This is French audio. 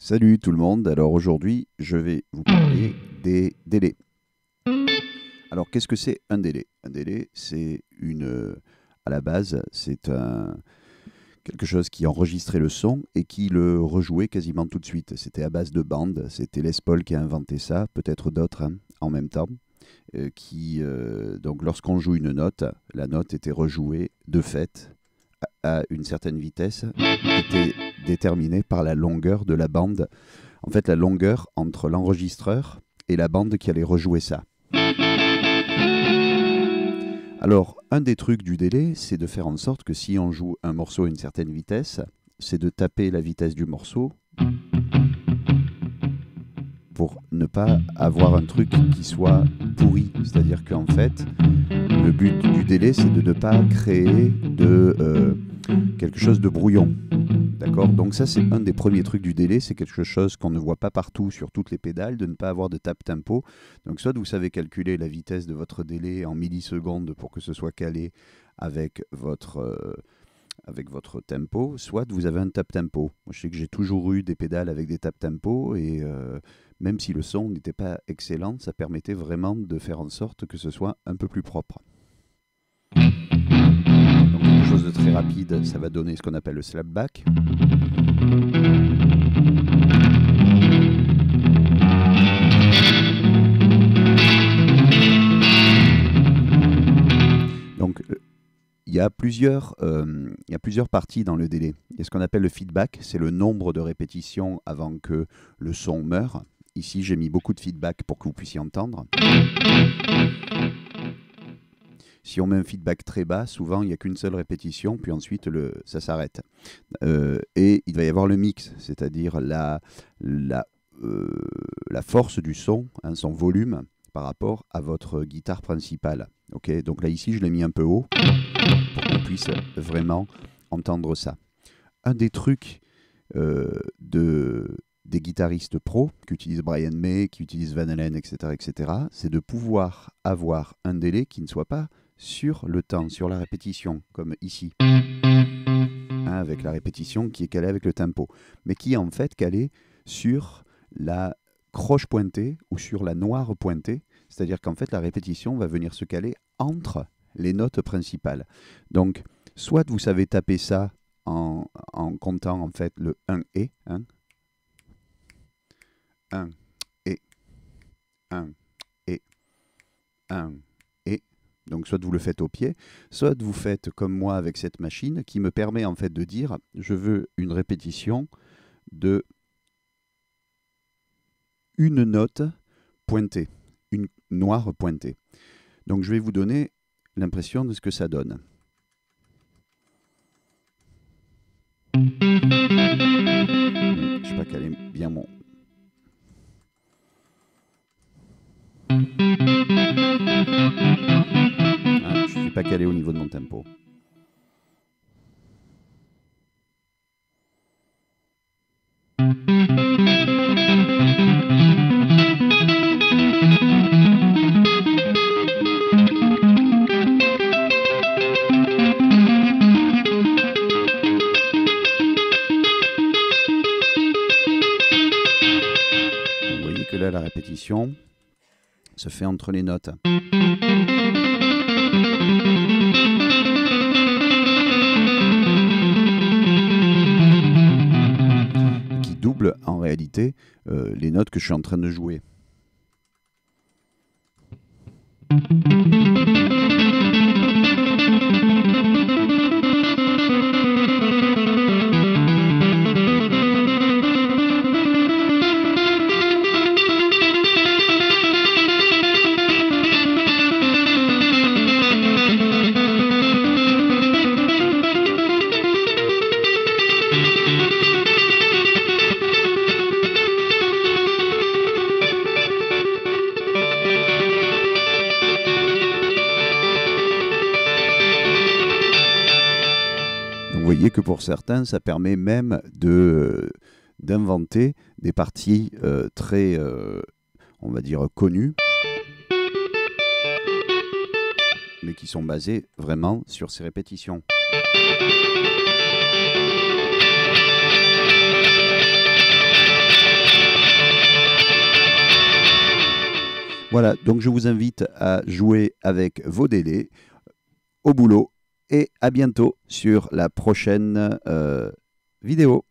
Salut tout le monde, alors aujourd'hui je vais vous parler des délais. Alors qu'est-ce que c'est un délai? Un délai c'est à la base quelque chose qui enregistrait le son et qui le rejouait quasiment tout de suite. C'était à base de bandes, c'était Les Paul qui a inventé ça, peut-être d'autres en même temps. Donc lorsqu'on joue une note, la note était rejouée de fait à une certaine vitesse, était déterminée par la longueur de la bande. En fait, la longueur entre l'enregistreur et la bande qui allait rejouer ça. Alors, un des trucs du délai, c'est de faire en sorte que si on joue un morceau à une certaine vitesse, c'est de taper la vitesse du morceau pour ne pas avoir un truc qui soit pourri. C'est-à-dire qu'en fait, le but du délai, c'est de ne pas créer quelque chose de brouillon. D'accord? Donc ça, c'est un des premiers trucs du délai. C'est quelque chose qu'on ne voit pas partout sur toutes les pédales, de ne pas avoir de tap tempo. Donc soit vous savez calculer la vitesse de votre délai en millisecondes pour que ce soit calé avec votre tempo, soit vous avez un tap tempo. Moi, je sais que j'ai toujours eu des pédales avec des tap tempo et même si le son n'était pas excellent, ça permettait vraiment de faire en sorte que ce soit un peu plus propre. Donc quelque chose de très rapide, ça va donner ce qu'on appelle le slapback. Donc il y a plusieurs parties dans le délai. Il y a ce qu'on appelle le feedback, c'est le nombre de répétitions avant que le son meure. Ici, j'ai mis beaucoup de feedback pour que vous puissiez entendre. Si on met un feedback très bas, souvent il n'y a qu'une seule répétition, puis ensuite ça s'arrête. Et il va y avoir le mix, c'est-à-dire la force du son, son volume par rapport à votre guitare principale. Okay, donc là ici je l'ai mis un peu haut pour qu'on puisse vraiment entendre ça. Un des trucs des guitaristes pros qui utilisent Brian May, qui utilisent Van Halen, etc., c'est de pouvoir avoir un délai qui ne soit pas sur le temps, sur la répétition, comme ici, avec la répétition qui est calée avec le tempo, mais qui est en fait calée sur la croche pointée ou sur la noire pointée, c'est-à-dire qu'en fait la répétition va venir se caler entre les notes principales. Donc, soit vous savez taper ça en comptant en fait le 1 et 1 et 1 et 1 et. Donc soit vous le faites au pied, soit vous faites comme moi avec cette machine qui me permet en fait de dire je veux une répétition de une note pointée, une noire pointée. Donc je vais vous donner l'impression de ce que ça donne. Je ne sais pas quel est bien mon... je ne suis pas calé au niveau de mon tempo. Vous voyez que là, la répétition se fait entre les notes. Qui double en réalité les notes que je suis en train de jouer. Vous voyez que pour certains, ça permet même d'inventer des parties très, on va dire, connues, mais qui sont basées vraiment sur ces répétitions. Voilà, donc je vous invite à jouer avec vos délais au boulot et à bientôt sur la prochaine vidéo.